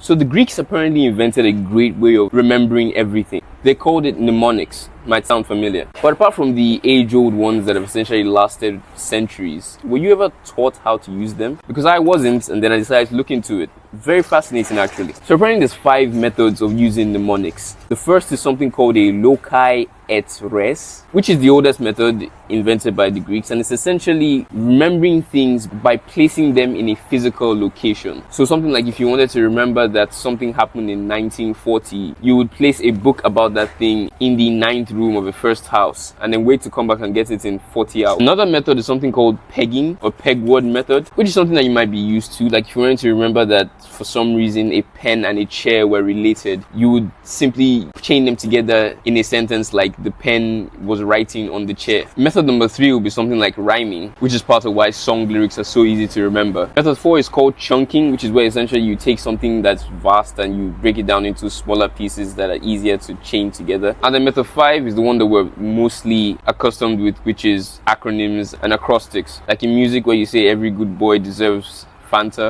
So the Greeks apparently invented a great way of remembering everything. They called it mnemonics. Might sound familiar. But apart from the age-old ones that have essentially lasted centuries, were you ever taught how to use them? Because I wasn't, and then I decided to look into it. Very fascinating, actually. So apparently there's 5 methods of using mnemonics. The first is something called a loci et res, which is the oldest method invented by the Greeks, and it's essentially remembering things by placing them in a physical location. So something like if you wanted to remember that something happened in 1940, you would place a book about that thing in the 9th room of a first house and then wait to come back and get it in 40 hours. Another method is something called pegging or peg word method, which is something that you might be used to. Like if you wanted to remember that for some reason a pen and a chair were related, you would simply chain them together in a sentence like the pen was writing on the chair. Method number 3 will be something like rhyming, which is part of why song lyrics are so easy to remember. Method 4 is called chunking, which is where essentially you take something that's vast and you break it down into smaller pieces that are easier to chain together. And then method 5 is the one that we're mostly accustomed with, which is acronyms and acrostics. Like in music where you say every good boy deserves Fanta.